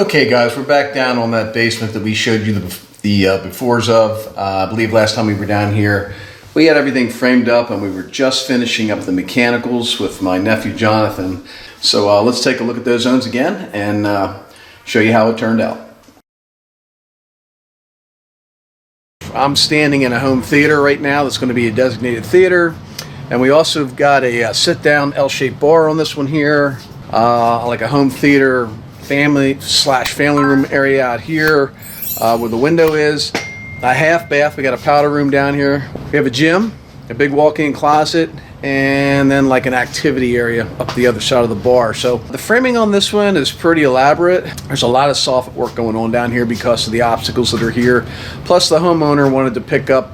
Okay guys, we're back down on that basement that we showed you the befores of. I believe last time we were down here, we had everything framed up and we were just finishing up the mechanicals with my nephew Jonathan. So let's take a look at those zones again and show you how it turned out. I'm standing in a home theater right now that's going to be a designated theater. And we also have got a sit-down L-shaped bar on this one here, like a home theater family room area out here where the window is. A half bath, we got a powder room down here. We have a gym, a big walk-in closet, and then like an activity area up the other side of the bar. So the framing on this one is pretty elaborate. There's a lot of soffit work going on down here because of the obstacles that are here. Plus the homeowner wanted to pick up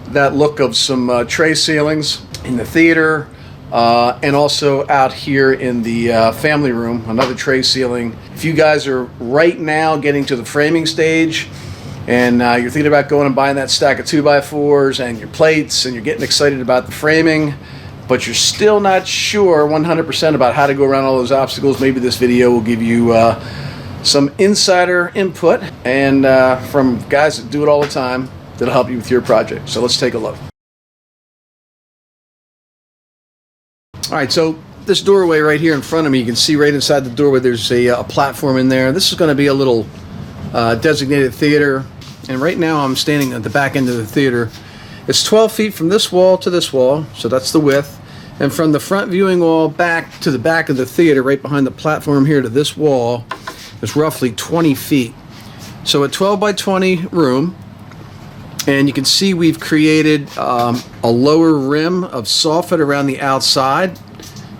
that look of some tray ceilings in the theater, and also out here in the family room, another tray ceiling. If you guys are right now getting to the framing stage and you're thinking about going and buying that stack of 2x4s and your plates and you're getting excited about the framing, but you're still not sure 100% about how to go around all those obstacles, maybe this video will give you some insider input and from guys that do it all the time that'll help you with your project. So let's take a look. All right, so this doorway right here in front of me, you can see right inside the doorway there's a platform in there. This is going to be a little designated theater, and right now I'm standing at the back end of the theater. It's 12 feet from this wall to this wall, so that's the width, and from the front viewing wall back to the back of the theater, right behind the platform here to this wall, is roughly 20 feet. So a 12 by 20 room, and you can see we've created a lower rim of soffit around the outside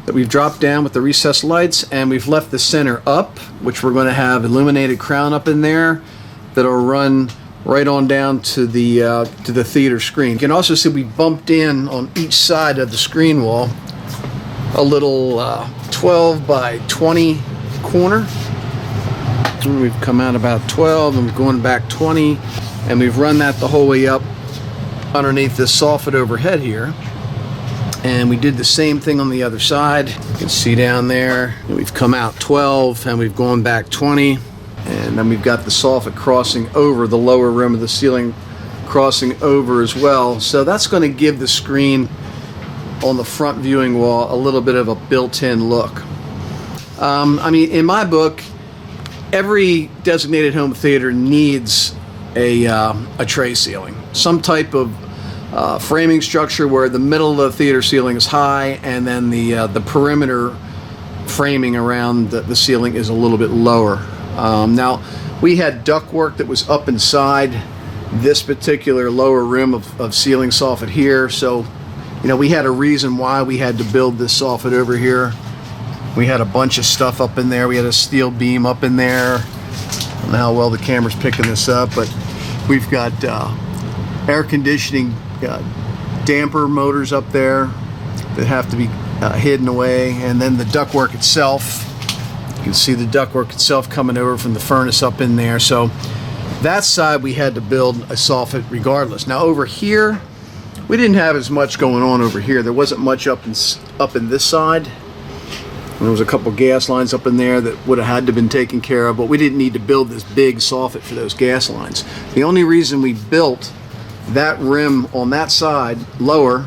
that we've dropped down with the recessed lights, and we've left the center up, which we're going to have illuminated crown up in there that'll run right on down to the theater screen. You can also see we bumped in on each side of the screen wall a little 12 by 20 corner. And we've come out about 12 and we're going back 20. And we've run that the whole way up underneath this soffit overhead here. And we did the same thing on the other side. You can see down there, we've come out 12 and we've gone back 20. And then we've got the soffit crossing over the lower rim of the ceiling, crossing over as well. So that's going to give the screen on the front viewing wall a little bit of a built-in look. I mean, in my book, every designated home theater needs a tray ceiling, some type of framing structure where the middle of the theater ceiling is high and then the perimeter framing around the ceiling is a little bit lower. Now we had ductwork that was up inside this particular lower rim of ceiling soffit here, so you know we had a reason why we had to build this soffit over here. We had a bunch of stuff up in there. We had a steel beam up in there. I don't know how well the camera's picking this up, but we've got air conditioning damper motors up there that have to be hidden away, and then the ductwork itself. You can see the ductwork itself coming over from the furnace up in there. So that side we had to build a soffit regardless. Now over here, we didn't have as much going on over here. There wasn't much up in this side. There was a couple gas lines up in there that would have had to been taken care of, but we didn't need to build this big soffit for those gas lines. The only reason we built that rim on that side lower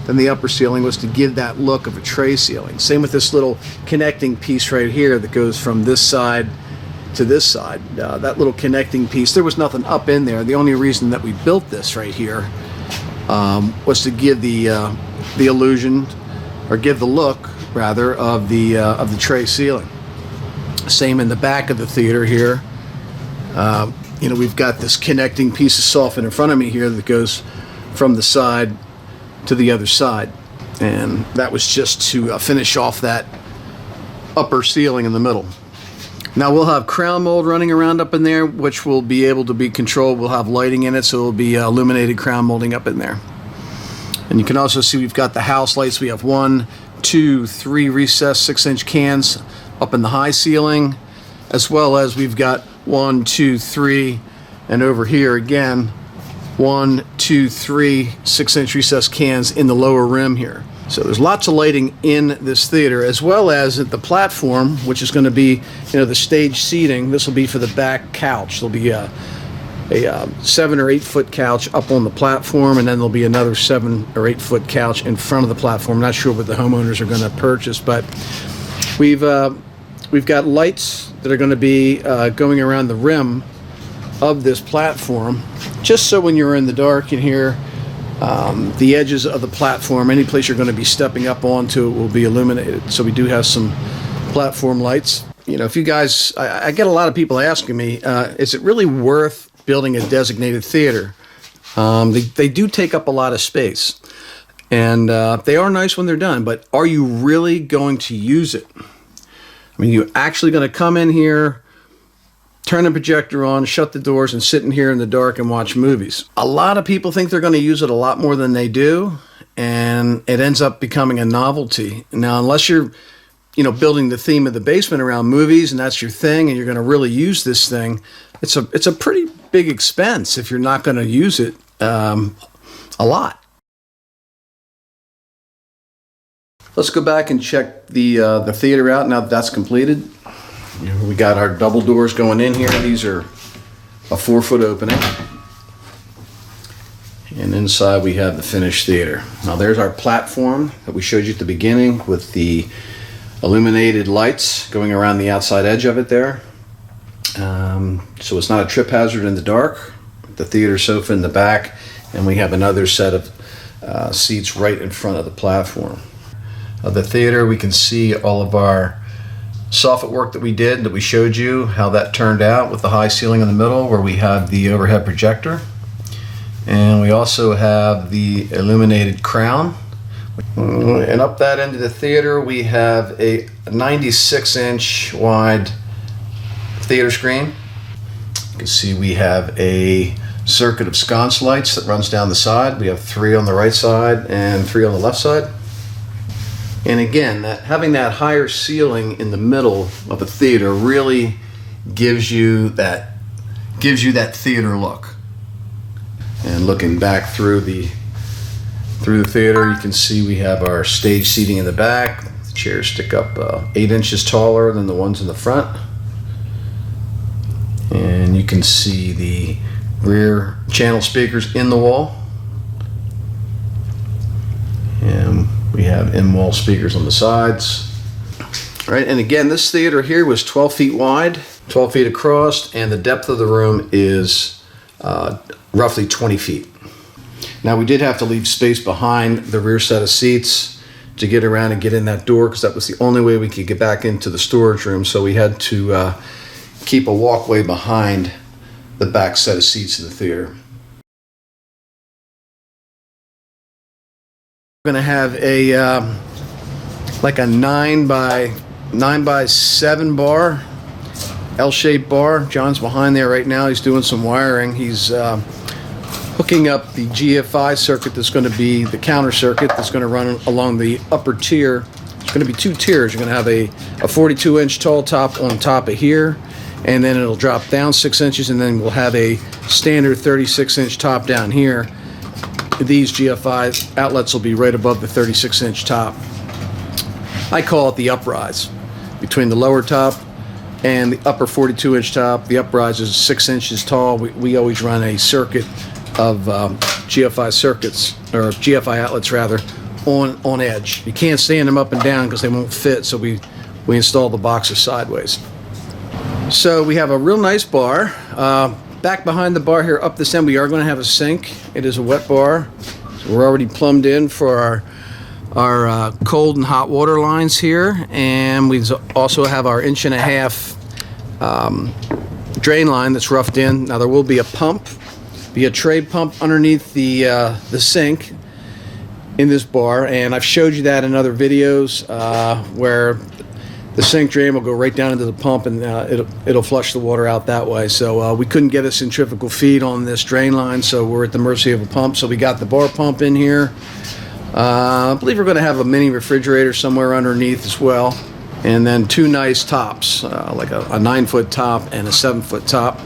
than the upper ceiling was to give that look of a tray ceiling. Same with this little connecting piece right here that goes from this side to this side. That little connecting piece, there was nothing up in there. The only reason that we built this right here was to give the illusion, or give the look rather, of the tray ceiling. Same in the back of the theater here. You know, we've got this connecting piece of soffit in front of me here that goes from the side to the other side, and that was just to finish off that upper ceiling in the middle. Now we'll have crown mold running around up in there, which will be able to be controlled. We'll have lighting in it, so it'll be illuminated crown molding up in there. And you can also see we've got the house lights. We have 1, 2, 3 recessed 6-inch cans up in the high ceiling, as well as we've got 1, 2, 3, and over here again 1, 2, 3 6-inch recessed cans in the lower rim here. So there's lots of lighting in this theater, as well as at the platform, which is going to be, the stage seating. This will be for the back couch. There'll be a 7 or 8 foot couch up on the platform, and then there'll be another 7 or 8 foot couch in front of the platform. I'm not sure what the homeowners are going to purchase, but we've got lights that are going to be going around the rim of this platform, just so when you're in the dark you can hear the edges of the platform. Any place you're going to be stepping up onto will be illuminated. So we do have some platform lights. If you guys, I get a lot of people asking me, is it really worth building a designated theater? They do take up a lot of space, and they are nice when they're done, but are you really going to use it? I mean, you're actually going to come in here, turn the projector on, shut the doors, and sit in here in the dark and watch movies. A lot of people think they're going to use it a lot more than they do, and it ends up becoming a novelty. Now, unless you're, building the theme of the basement around movies, and that's your thing, and you're going to really use this thing, it's a pretty big expense if you're not going to use it a lot. Let's go back and check the theater out now that that's completed. We got our double doors going in here. These are a 4-foot opening. And inside we have the finished theater. Now there's our platform that we showed you at the beginning with the illuminated lights going around the outside edge of it there. So it's not a trip hazard in the dark. The theater sofa in the back, and we have another set of seats right in front of the platform. The theater, we can see all of our soffit work that we did, that we showed you, how that turned out with the high ceiling in the middle where we have the overhead projector. And we also have the illuminated crown. And up that end of the theater, we have a 96-inch wide theater screen. You can see we have a circuit of sconce lights that runs down the side. We have 3 on the right side and 3 on the left side. And again, having that higher ceiling in the middle of a theater really gives you that theater look. And looking back through the theater, you can see we have our stage seating in the back. The chairs stick up 8 inches taller than the ones in the front. And you can see the rear channel speakers in the wall. And we have in-wall speakers on the sides. All right, and again, this theater here was 12 feet wide, 12 feet across, and the depth of the room is roughly 20 feet. Now, we did have to leave space behind the rear set of seats to get around and get in that door, because that was the only way we could get back into the storage room. So we had to keep a walkway behind the back set of seats of the theater. We're going to have a like a 9 by 7 bar, L-shaped bar. John's behind there right now. He's doing some wiring. He's hooking up the GFI circuit that's going to be the counter circuit that's going to run along the upper tier. It's going to be 2 tiers. You're going to have a 42-inch tall top on top of here, and then it'll drop down 6 inches, and then we'll have a standard 36-inch top down here. These GFI outlets will be right above the 36-inch top. I call it the uprise. Between the lower top and the upper 42-inch top, the uprise is 6 inches tall. We always run a circuit of GFI circuits, or GFI outlets rather, on edge. You can't stand them up and down because they won't fit, so we install the boxes sideways. So we have a real nice bar. Back behind the bar here, up this end, we are going to have a sink. It is a wet bar. So we're already plumbed in for our cold and hot water lines here, and we also have our 1.5-inch drain line that's roughed in. Now there will be a pump, be a tray pump underneath the sink in this bar, and I've showed you that in other videos where the sink drain will go right down into the pump, and it'll flush the water out that way. So we couldn't get a centrifugal feed on this drain line, so we're at the mercy of a pump. So we got the bar pump in here. I believe we're going to have a mini refrigerator somewhere underneath as well, and then 2 nice tops, like a 9-foot top and a 7-foot top.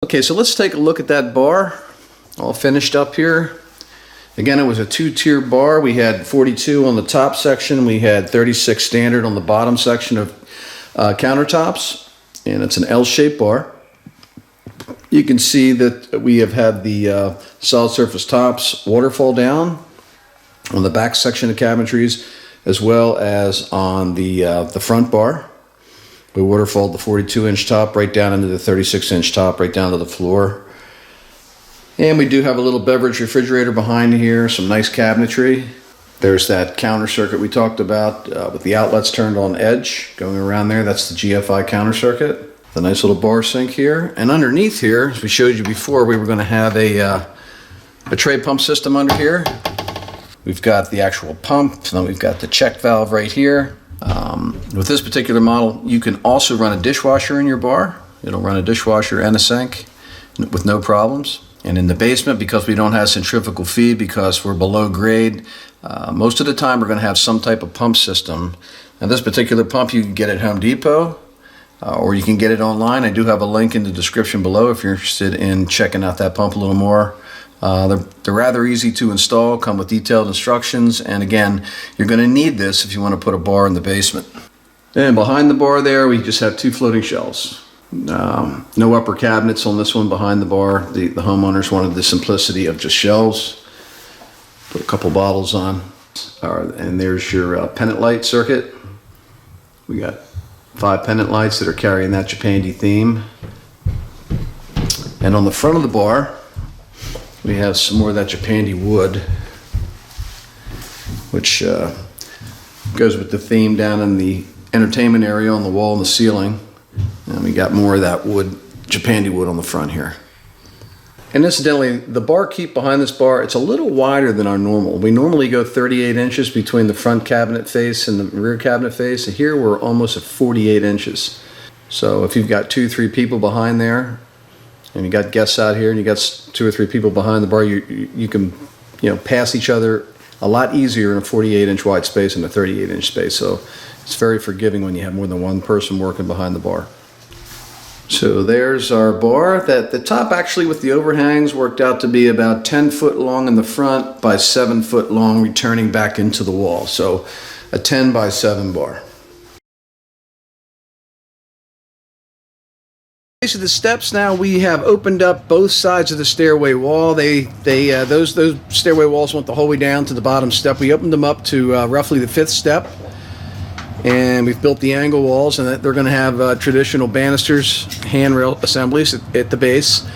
Okay, so let's take a look at that bar. all finished up here. Again, it was a 2-tier bar. We had 42 on the top section. We had 36 standard on the bottom section of countertops. And it's an L-shaped bar. You can see that we have had the solid surface tops waterfall down on the back section of cabinetries, as well as on the front bar. We waterfalled the 42-inch top right down into the 36-inch top, right down to the floor. And we do have a little beverage refrigerator behind here, some nice cabinetry. There's that counter circuit we talked about with the outlets turned on edge going around there. That's the GFI counter circuit. The nice little bar sink here. And underneath here, as we showed you before, we were going to have a tray pump system under here. We've got the actual pump, and then we've got the check valve right here. With this particular model, you can also run a dishwasher in your bar. It'll run a dishwasher and a sink with no problems. And in the basement, because we don't have centrifugal feed, because we're below grade, most of the time we're going to have some type of pump system. Now this particular pump you can get at Home Depot, or you can get it online. I do have a link in the description below if you're interested in checking out that pump a little more. They're rather easy to install, come with detailed instructions, and again, you're going to need this if you want to put a bar in the basement. And behind the bar there, we just have 2 floating shelves. No upper cabinets on this one behind the bar. The homeowners wanted the simplicity of just shelves. Put a couple bottles on. And there's your pennant light circuit. We got 5 pennant lights that are carrying that Japandi theme. And on the front of the bar, we have some more of that Japandi wood, which goes with the theme down in the entertainment area on the wall and the ceiling. And we got more of that wood, Japandi wood on the front here. And incidentally, the bar keep behind this bar, it's a little wider than our normal. We normally go 38 inches between the front cabinet face and the rear cabinet face. And here we're almost at 48 inches. So if you've got 2-3 people behind there, and you got guests out here, and you got 2 or 3 people behind the bar, you can pass each other a lot easier in a 48-inch wide space than a 38-inch space. So it's very forgiving when you have more than one person working behind the bar. So there's our bar. The top actually with the overhangs worked out to be about 10 foot long in the front by 7 foot long returning back into the wall. So a 10 by 7 bar. Base of the steps now, we have opened up both sides of the stairway wall. Those stairway walls went the whole way down to the bottom step. We opened them up to roughly the 5th step. And we've built the angle walls, and they're going to have traditional banisters, handrail assemblies at the base.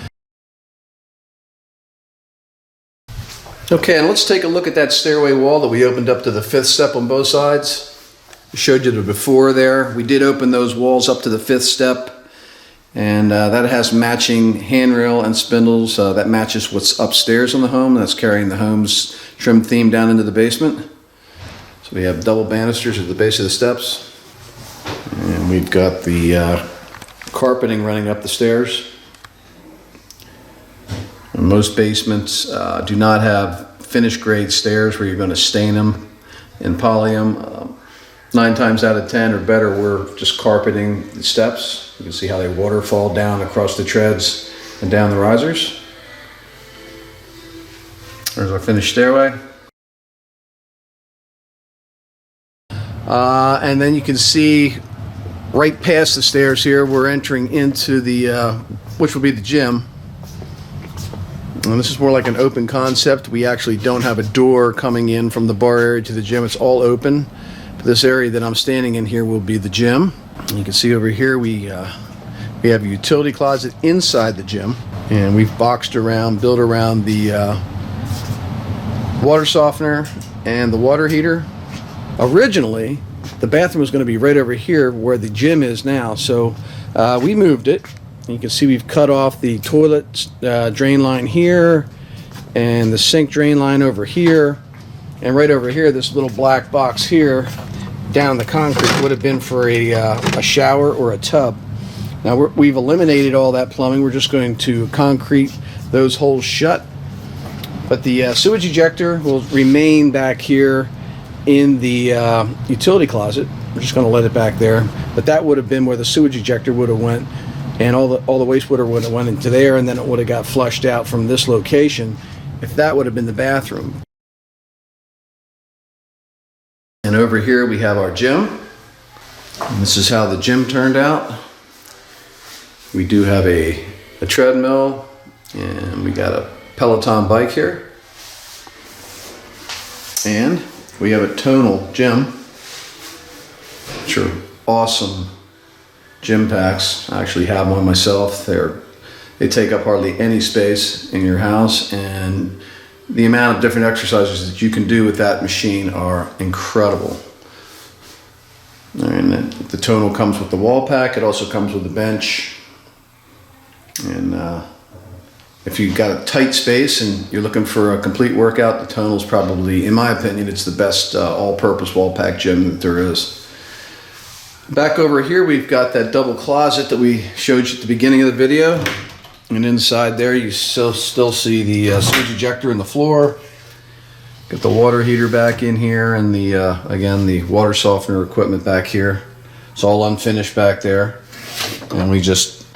Okay, and let's take a look at that stairway wall that we opened up to the 5th step on both sides. I showed you the before there. We did open those walls up to the 5th step, and that has matching handrail and spindles. That matches what's upstairs in the home. That's carrying the home's trim theme down into the basement. We have double banisters at the base of the steps, and we've got the carpeting running up the stairs. And most basements do not have finished grade stairs where you're going to stain them and poly them. 9 times out of 10 or better, we're just carpeting the steps. You can see how they waterfall down across the treads and down the risers. There's our finished stairway. And then you can see right past the stairs here, we're entering into the, which will be the gym. And this is more like an open concept. We actually don't have a door coming in from the bar area to the gym. It's all open. But this area that I'm standing in here will be the gym. And you can see over here we have a utility closet inside the gym. And we've boxed around, built around the water softener and the water heater. Originally, the bathroom was going to be right over here where the gym is now, so we moved it. You can see we've cut off the toilet drain line here and the sink drain line over here, and right over here, this little black box here down the concrete would have been for a shower or a tub. Now we've eliminated all that plumbing. We're just going to concrete those holes shut, but the sewage ejector will remain back here in the utility closet. We're just going to let it back there, but that would have been where the sewage ejector would have went and all the wastewater would have went into there, and then it would have got flushed out from this location if that would have been the bathroom. And over here we have our gym. And this is how the gym turned out. We do have a treadmill, and we got a Peloton bike here. And we have a tonal gym, which are awesome gym packs. I actually have one myself. They take up hardly any space in your house, and the amount of different exercises that you can do with that machine are incredible. And the tonal comes with the wall pack. It also comes with the bench. And if you've got a tight space and you're looking for a complete workout, the tonal is probably, in my opinion, it's the best all-purpose wall pack gym that there is. Back over here, we've got that double closet that we showed you at the beginning of the video. And inside there, you still see the sewage ejector in the floor. Got the water heater back in here, and again, the water softener equipment back here. It's all unfinished back there. And we just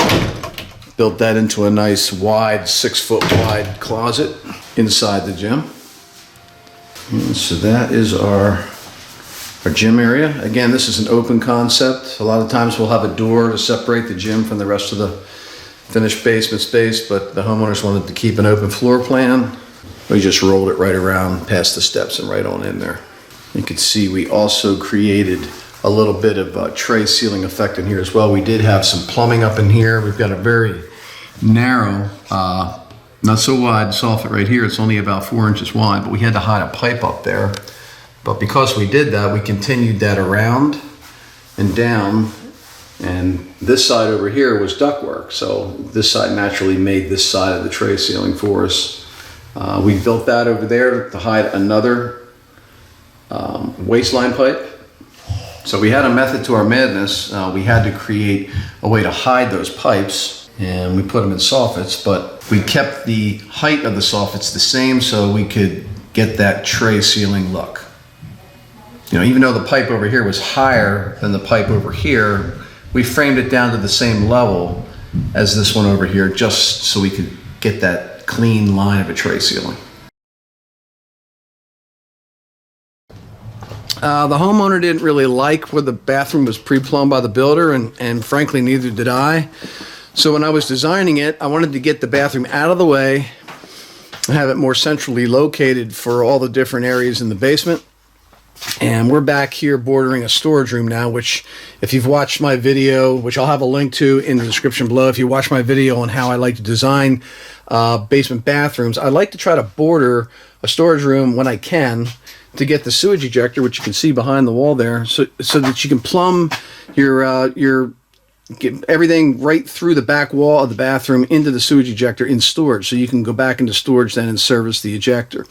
built that into a nice wide, 6-foot wide closet inside the gym. And so that is our gym area. Again, this is an open concept. A lot of times we'll have a door to separate the gym from the rest of the finished basement space, but the homeowners wanted to keep an open floor plan. We just rolled it right around past the steps and right on in there. You can see we also created a little bit of a tray ceiling effect in here as well. We did have some plumbing up in here. We've got a very narrow, not so wide soffit right here. It's only about 4 inches wide, but we had to hide a pipe up there. But because we did that, we continued that around and down. And this side over here was ductwork. So this side naturally made this side of the tray ceiling for us. We built that over there to hide another waistline pipe. So we had a method to our madness. We had to create a way to hide those pipes, and we put them in soffits, but we kept the height of the soffits the same so we could get that tray ceiling look. You know, even though the pipe over here was higher than the pipe over here, we framed it down to the same level as this one over here, just so we could get that clean line of a tray ceiling. The homeowner didn't really like where the bathroom was pre-plumbed by the builder, and frankly, neither did I. So when I was designing it, I wanted to get the bathroom out of the way and have it more centrally located for all the different areas in the basement. And we're back here bordering a storage room now, which if you've watched my video, which I'll have a link to in the description below, if you watch my video on how I like to design basement bathrooms, I like to try to border a storage room when I can to get the sewage ejector, which you can see behind the wall there, so that you can plumb your get everything right through the back wall of the bathroom into the sewage ejector in storage, so you can go back into storage then and service the ejector.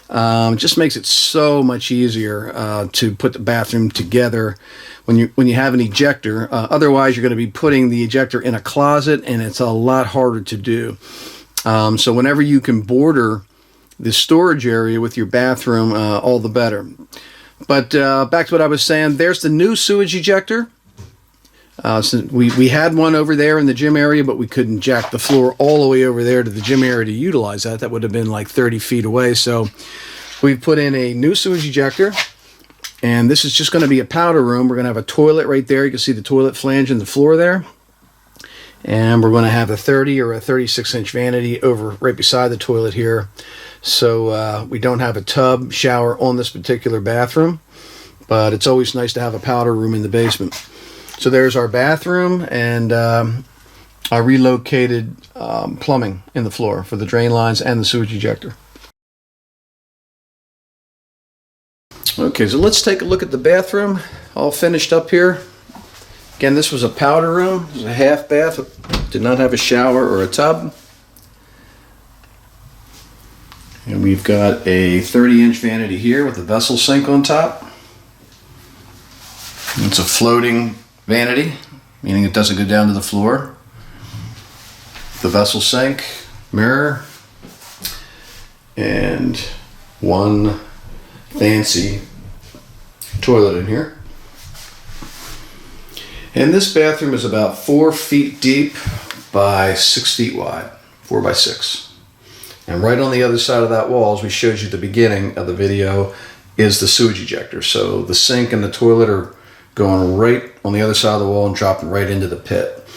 It just makes it so much easier to put the bathroom together when you have an ejector. Otherwise, you're going to be putting the ejector in a closet, and it's a lot harder to do. So whenever you can border the storage area with your bathroom, all the better. But back to what I was saying, there's the new sewage ejector. So we had one over there in the gym area, but we couldn't jack the floor all the way over there to the gym area to utilize that. That would have been like 30 feet away. So we put in a new sewage ejector, and this is just going to be a powder room. We're going to have a toilet right there. You can see the toilet flange in the floor there. And we're going to have a 30 or a 36-inch vanity over right beside the toilet here. So we don't have a tub shower on this particular bathroom, but it's always nice to have a powder room in the basement. So there's our bathroom, and I relocated plumbing in the floor for the drain lines and the sewage ejector. Okay, so let's take a look at the bathroom, all finished up here. Again, this was a powder room. It was a half bath. It did not have a shower or a tub. And we've got a 30-inch vanity here with a vessel sink on top. It's a floating vanity, meaning it doesn't go down to the floor. The vessel sink, mirror, and one fancy toilet in here. And this bathroom is about 4 feet deep by 6 feet wide, 4 by 6. And right on the other side of that wall, as we showed you at the beginning of the video, is the sewage ejector. So the sink and the toilet are going right on the other side of the wall and dropping right into the pit.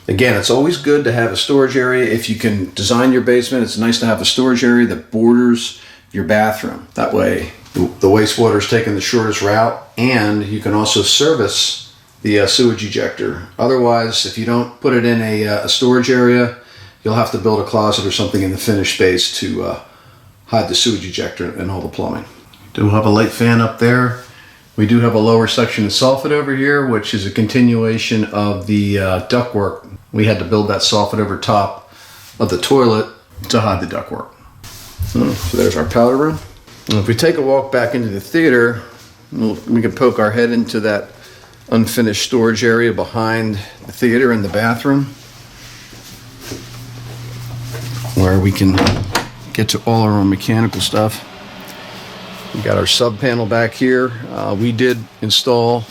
Again, it's always good to have a storage area. If you can design your basement, it's nice to have a storage area that borders your bathroom. That way, the wastewater is taking the shortest route, and you can also service the sewage ejector. Otherwise, if you don't put it in a storage area, you'll have to build a closet or something in the finished space to hide the sewage ejector and all the plumbing. Do have a light fan up there. We do have a lower section of soffit over here, which is a continuation of the ductwork. We had to build that soffit over top of the toilet to hide the ductwork. So there's our powder room. And if we take a walk back into the theater, we can poke our head into that unfinished storage area behind the theater and the bathroom, where we can get to all our own mechanical stuff. We got our sub panel back here. We did install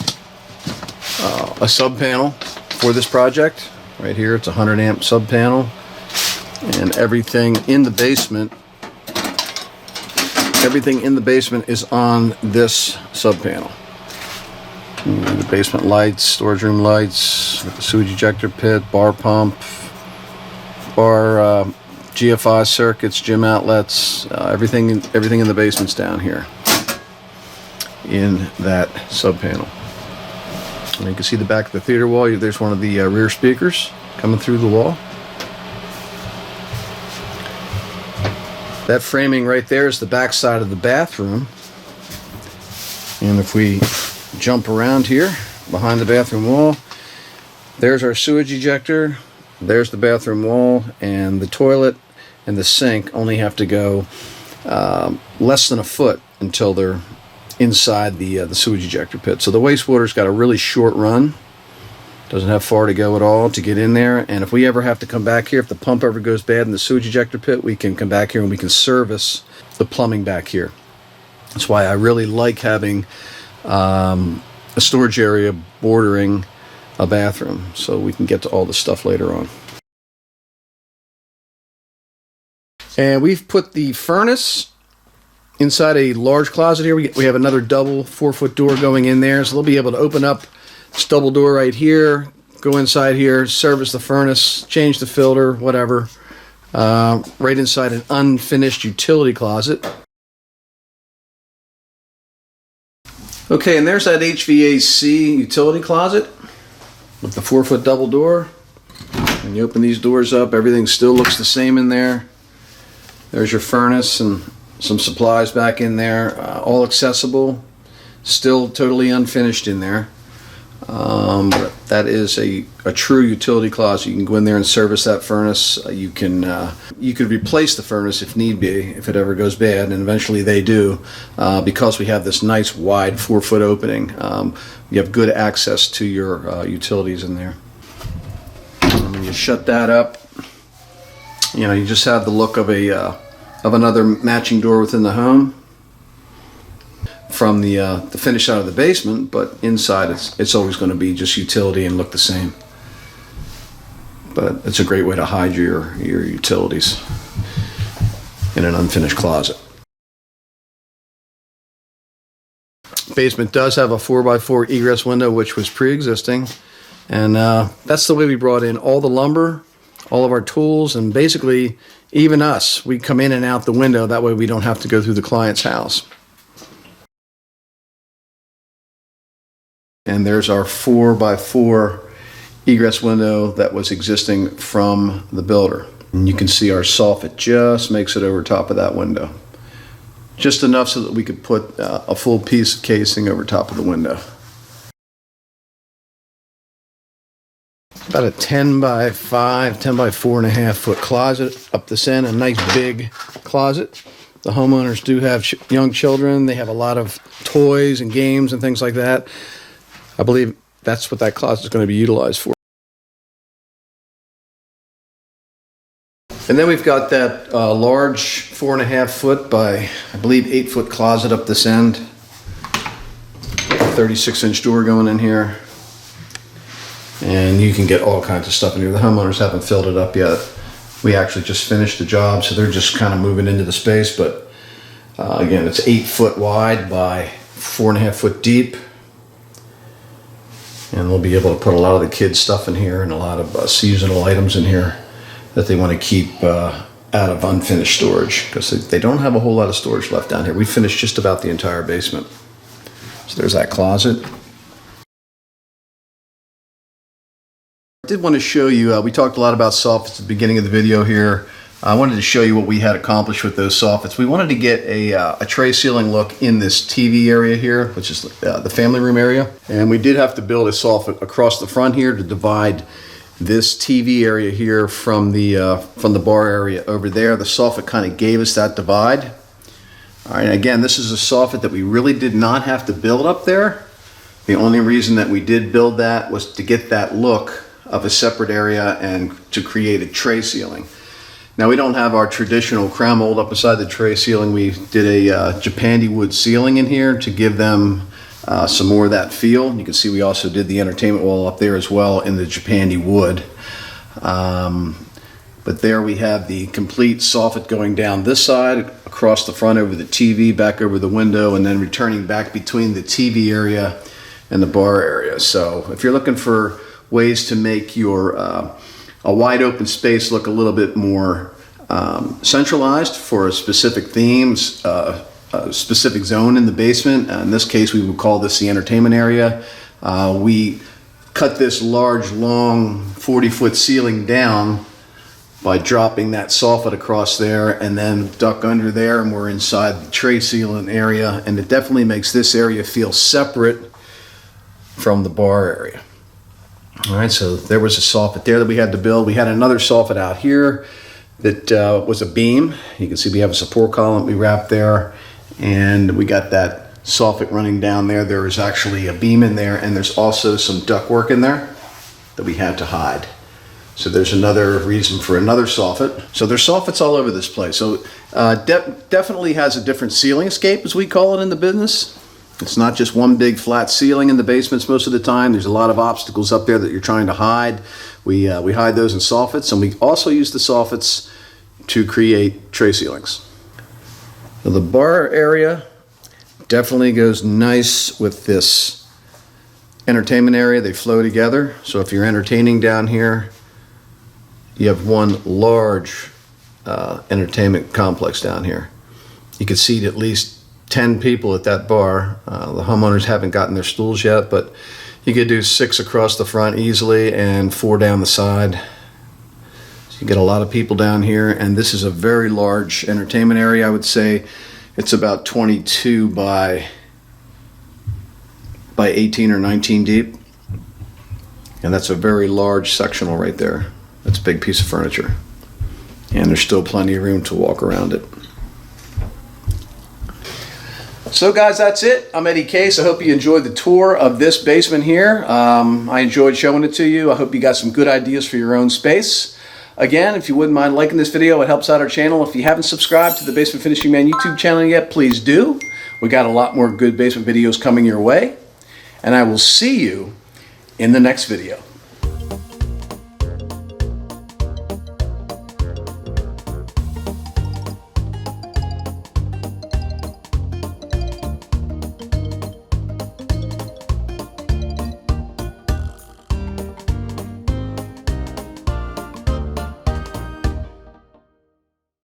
a sub panel for this project. Right here, it's a 100 amp sub panel, and everything in the basement is on this sub panel. The basement lights, storage room lights, the sewage ejector pit, bar pump, bar GFI circuits, gym outlets, everything in the basement's down here in that sub panel. And you can see the back of the theater wall. There's one of the rear speakers coming through the wall. That framing right there is the back side of the bathroom. And if we jump around here behind the bathroom wall, there's our sewage ejector, there's the bathroom wall, and the toilet and the sink only have to go less than a foot until they're inside the sewage ejector pit. So the wastewater's got a really short run, doesn't have far to go at all to get in there. And if we ever have to come back here, if the pump ever goes bad in the sewage ejector pit, we can come back here and we can service the plumbing back here. That's why I really like having a storage area bordering a bathroom, so we can get to all the stuff later on. And we've put the furnace inside a large closet here. We have another double 4-foot door going in there, so they'll be able to open up this double door right here, go inside here, service the furnace, change the filter, whatever, right inside an unfinished utility closet. Okay, and there's that HVAC utility closet with the 4-foot double door. When you open these doors up, everything still looks the same in there. There's your furnace and some supplies back in there, all accessible, still totally unfinished in there. But that is a true utility closet. You can go in there and service that furnace. You could replace the furnace if need be, if it ever goes bad, and eventually they do, because we have this nice wide 4-foot opening. You have good access to your utilities in there. And when you shut that up, you know, you just have the look of another matching door within the home from the finish out of the basement, but inside it's always going to be just utility and look the same. But it's a great way to hide your utilities in an unfinished closet. Basement does have a 4x4 egress window, which was pre-existing, and that's the way we brought in all the lumber, all of our tools, and basically even us. We come in and out the window, that way we don't have to go through the client's house. And there's our 4x4 egress window that was existing from the builder. And you can see our soffit just makes it over top of that window. Just enough so that we could put a full piece of casing over top of the window. About a 10 by 5, 10 by 4.5 foot closet up this end, a nice big closet. The homeowners do have young children. They have a lot of toys and games and things like that. I believe that's what that closet is going to be utilized for. And then we've got that large 4.5 foot by, I believe, 8 foot closet up this end. 36-inch door going in here. And you can get all kinds of stuff in here. The homeowners haven't filled it up yet. We actually just finished the job, so they're just kind of moving into the space. But again, it's 8 foot wide by 4.5 foot deep. And they'll be able to put a lot of the kids' stuff in here and a lot of seasonal items in here that they want to keep out of unfinished storage, because they don't have a whole lot of storage left down here. We finished just about the entire basement. So there's that closet. I did want to show you, we talked a lot about soffits at the beginning of the video here. I wanted to show you what we had accomplished with those soffits. We wanted to get a tray ceiling look in this TV area here, which is the family room area. And we did have to build a soffit across the front here to divide this TV area here from the bar area over there. The soffit kind of gave us that divide. All right, again, this is a soffit that we really did not have to build up there. The only reason that we did build that was to get that look of a separate area and to create a tray ceiling. Now, we don't have our traditional crown mold up beside the tray ceiling. We did a Japandi wood ceiling in here to give them some more of that feel. You can see we also did the entertainment wall up there as well in the Japandi wood. But there we have the complete soffit going down this side, across the front over the TV, back over the window, and then returning back between the TV area and the bar area. So if you're looking for ways to make your a wide open space look a little bit more centralized for a specific themes, a specific zone in the basement. In this case, we would call this the entertainment area. We cut this large, long 40-foot ceiling down by dropping that soffit across there and then duck under there, and we're inside the tray ceiling area, and it definitely makes this area feel separate from the bar area. All right, so there was a soffit there that we had to build. We had another soffit out here that was a beam. You can see we have a support column we wrapped there, and we got that soffit running down there. There is actually a beam in there, and there's also some ductwork in there that we had to hide. So there's another reason for another soffit. So there's soffits all over this place. So definitely has a different ceiling escape, as we call it in the business. It's not just one big flat ceiling in the basements most of the time. There's a lot of obstacles up there that you're trying to hide. We hide those in soffits, and we also use the soffits to create tray ceilings. So the bar area definitely goes nice with this entertainment area. They flow together. So if you're entertaining down here, you have one large entertainment complex down here. You could seat at least 10 people at that bar. The homeowners haven't gotten their stools yet, but you could do 6 across the front easily and 4 down the side. So you get a lot of people down here, and this is a very large entertainment area. I would say it's about 22 by 18 or 19 deep, and that's a very large sectional right there. That's a big piece of furniture, and there's still plenty of room to walk around it. So guys, that's it. I'm Eddie Case. I hope you enjoyed the tour of this basement here. I enjoyed showing it to you. I hope you got some good ideas for your own space. Again, if you wouldn't mind liking this video, it helps out our channel. If you haven't subscribed to the Basement Finishing Man YouTube channel yet, please do. We got a lot more good basement videos coming your way. And I will see you in the next video.